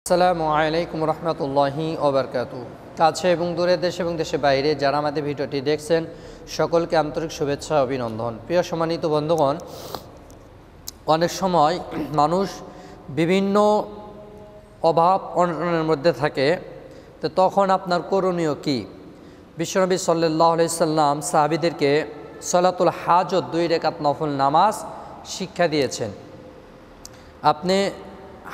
আসসালামু আলাইকুম রহমতুল্লাহি ওবরকাতুহু। কাছে এবং দূরে দেশে এবং দেশের বাইরে যারা আমাদের ভিডিওটি দেখছেন সকলকে আন্তরিক শুভেচ্ছা অভিনন্দন। প্রিয় সম্মানিত বন্ধুগণ, অনেক সময় মানুষ বিভিন্ন অভাব অনটনের মধ্যে থাকে, তো তখন আপনার করণীয় কি? বিশ্বনবী সাল্লাল্লাহু আলাইহি সাল্লাম সাহাবীদেরকে সালাতুল হাজত 2 রাকাত নফল নামাজ শিক্ষা দিয়েছেন। আপনি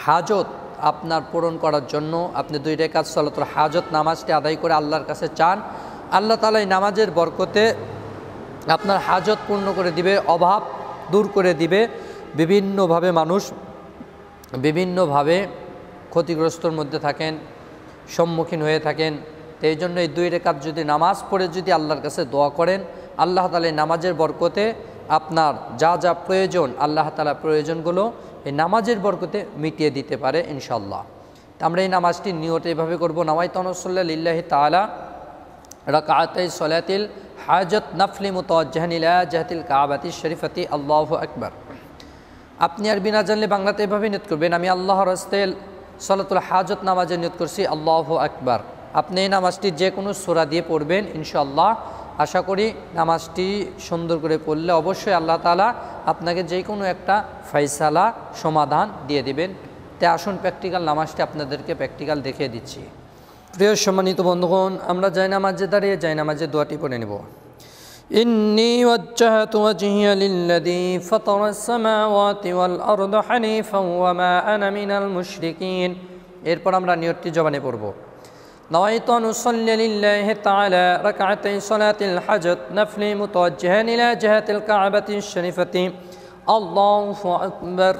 হাজত আপনার পূরণ করার জন্য আপনি 2 রাকাত সালাতুল হাজত নামাজটি আদায় করে আল্লাহর কাছে চান। আল্লাহ তাআলা এই নামাজের বরকতে আপনার হাজত পূর্ণ করে দিবে, অভাব দূর করে দিবে। বিভিন্নভাবে মানুষ বিভিন্নভাবে ক্ষতিগ্রস্তর মধ্যে থাকেন, সম্মুখীন হয়ে থাকেন। তো এই জন্য এই 2 রাকাত যদি নামাজ পড়ে যদি আল্লাহর কাছে দোয়া করেন, আল্লাহ তাআলা এই নামাজের বরকতে আপনার যা যা প্রয়োজন, আল্লাহ তাআলা প্রয়োজনগুলো এই নামাজের বরকতে মিটিয়ে দিতে পারে ইনশাআল্লাহ। তো আমরা এই নামাজটি নিয়ত এভাবে করব, নাওয়াইতু আন লিল্লাহি তাআলা রাকাতাই সালাতিল হাজত নাফলি মুতাওয়াজ্জিহান ইলা জিহাতিল কাবাতি শরীফাতি আল্লাহু আকবার। আপনি আরবি না জানলে বাংলাতে এভাবে নিয়ত করবেন, আমি আল্লাহর হস্তে সালাতুল হাজত নামাজে নিয়ত করছি আল্লাহু আকবার। আপনি এই নামাজটি যে কোনো সূরা দিয়ে পড়বেন ইনশাআল্লাহ। আশা করি নামাজটি সুন্দর করে পড়লে অবশ্যই আল্লাহ তাআলা আপনাকে যে কোনো একটা ফয়সালা সমাধান দিয়ে দিবেন। তাই আসুন প্র্যাকটিক্যাল নামাজটি আপনাদেরকে প্র্যাকটিক্যাল দেখিয়ে দিচ্ছি। প্রিয় সম্মানিত বন্ধুগণ, আমরা জায়নামাজে দাঁড়িয়ে জায়নামাজের দোয়াটি পড়ে নেব। ইন্নী ওয়াজ্জাহতু ওয়াজহিয়া লিল্লাযী ফাতারাস সামাওয়াতি ওয়াল আরদা হানিফান ওয়া মা আনা মিনাল মুশরিকিন। এরপর আমরা নিয়তটি জবানে পড়ব। نويت أن أصلي لله تعالى ركعتي صلاة الحجة نفلي متوجها إلى جهة الكعبة الشريفة الله أكبر.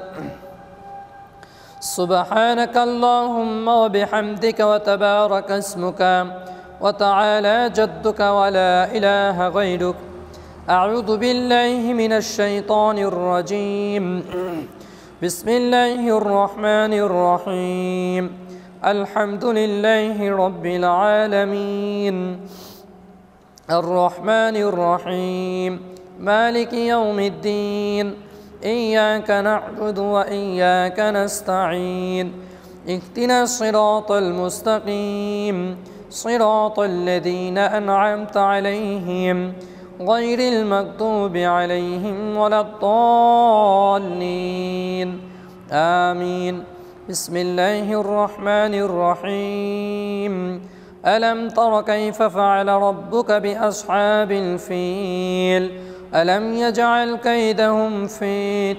سبحانك اللهم وبحمدك وتبارك اسمك وتعالى جدك ولا إله غيرك. أعوذ بالله من الشيطان الرجيم. بسم الله الرحمن الرحيم. الحمد لله رب العالمين الرحمن الرحيم مالك يوم الدين إياك نعبد وإياك نستعين اهدنا الصراط المستقيم صراط الذين أنعمت عليهم غير المغضوب عليهم ولا الضالين آمين. بسم الله الرحمن الرحيم. ألم تر كيف فعل ربك بأصحاب الفيل ألم يجعل كيدهم في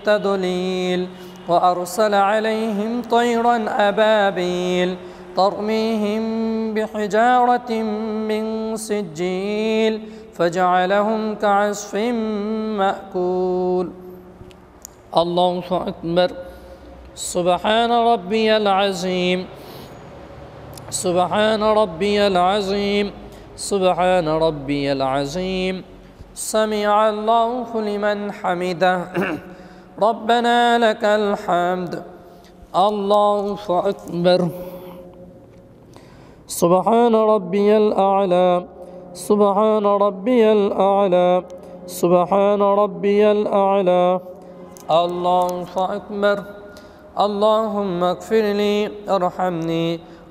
تضليل وأرسل عليهم طيرا أبابيل ترميهم بحجارة من سجيل فجعلهم كعصف مأكول. الله أكبر. سبحان ربي العظيم سبحان ربي العظيم سبحان ربي العظيم. سمع الله لمن حمده ربنا لك الحمد. الله أكبر. سبحان ربي الأعلى سبحان ربي الأعلى سبحان ربي الأعلى. الله أكبر. اللهم اغفر لي ارحمني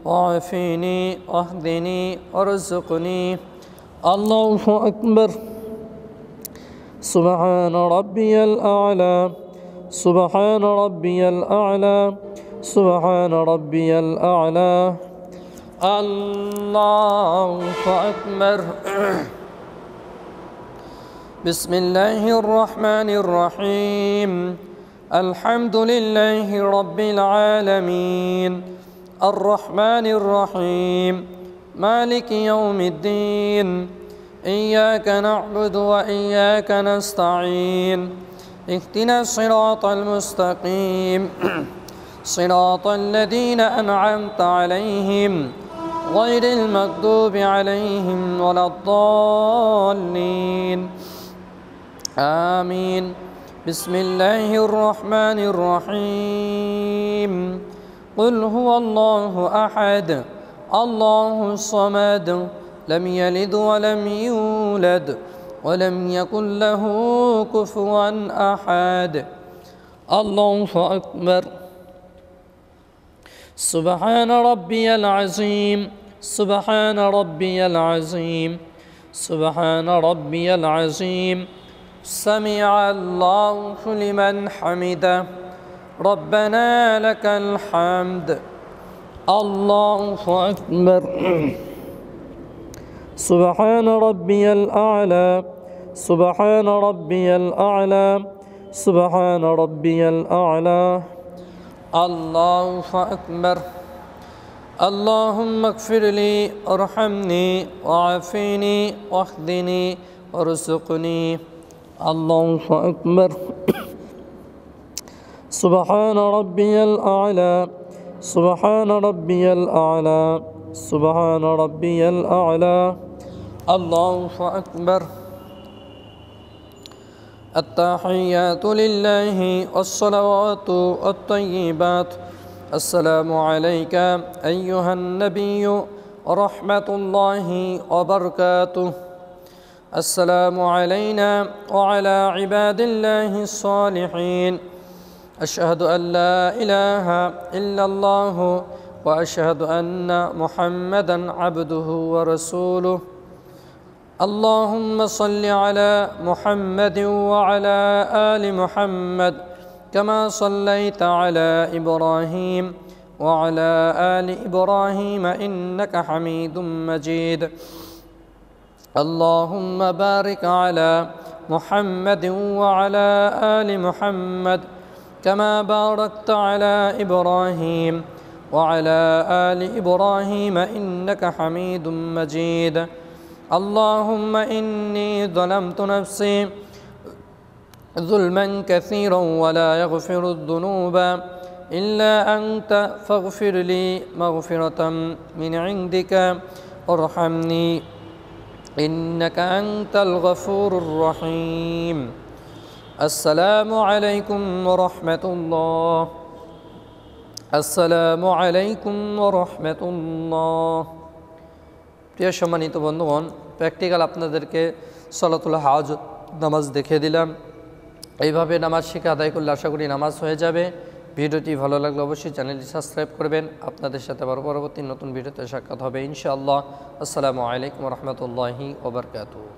وعافني واهدني وارزقني. الله أكبر. سبحان ربي الأعلى سبحان ربي الأعلى سبحان ربي الأعلى. الله أكبر. بسم الله الرحمن الرحيم. الحمد لله رب العالمين الرحمن الرحيم مالك يوم الدين إياك نعبد وإياك نستعين اهدنا الصراط المستقيم صراط الذين أنعمت عليهم غير المغضوب عليهم ولا الضالين آمين. بسم الله الرحمن الرحيم. قل هو الله أحد الله الصمد لم يلد ولم يولد ولم يكن له كفوا أحد. الله أكبر. سبحان ربي العظيم سبحان ربي العظيم سبحان ربي العظيم سمع الله لمن حمده ربنا لك الحمد الله أكبر سبحان ربي الأعلى سبحان ربي الأعلى سبحان ربي الأعلى الله أكبر اللهم اغفر لي ارحمني وعافني واهدني وارزقني الله أكبر سبحان ربي الأعلى سبحان ربي الأعلى سبحان ربي الأعلى الله أكبر التحيات لله والصلوات الطيبات السلام عليك أيها النبي ورحمة الله وبركاته السلام علينا وعلى عباد الله الصالحين أشهد أن لا إله إلا الله وأشهد أن محمدًا عبده ورسوله اللهم صل على محمد وعلى آل محمد كما صليت على إبراهيم وعلى آل إبراهيم إنك حميد مجيد اللهم بارك على محمد وعلى آل محمد كما باركت على إبراهيم وعلى آل إبراهيم إنك حميد مجيد اللهم إني ظلمت نفسي ظلما كثيرا ولا يغفر الذنوب إلا أنت فاغفر لي مغفرة من عندك وارحمني إنك أنت الغفور الرحيم السلام عليكم ورحمة الله আসসালামু আলাইকুম ওয়া রাহমাতুল্লাহ। প্রিয় সম্মানিত বন্ধুগণ, প্র্যাকটিক্যাল আপনাদেরকে সালাতুল হাজত নামাজ দেখিয়ে দিলাম। এইভাবে নামাজ শিখে আদায় করলে আশা করি নামাজ হয়ে যাবে। ভিডিওটি ভালো লাগলে অবশ্যই চ্যানেলটি সাবস্ক্রাইব করবেন। আপনাদের সাথে আবার পরবর্তী নতুন ভিডিওতে সাক্ষাৎ হবে ইনশাআল্লাহ। আসসালামু আলাইকুম ওয়া রাহমাতুল্লাহি ওয়া বারাকাতুহু।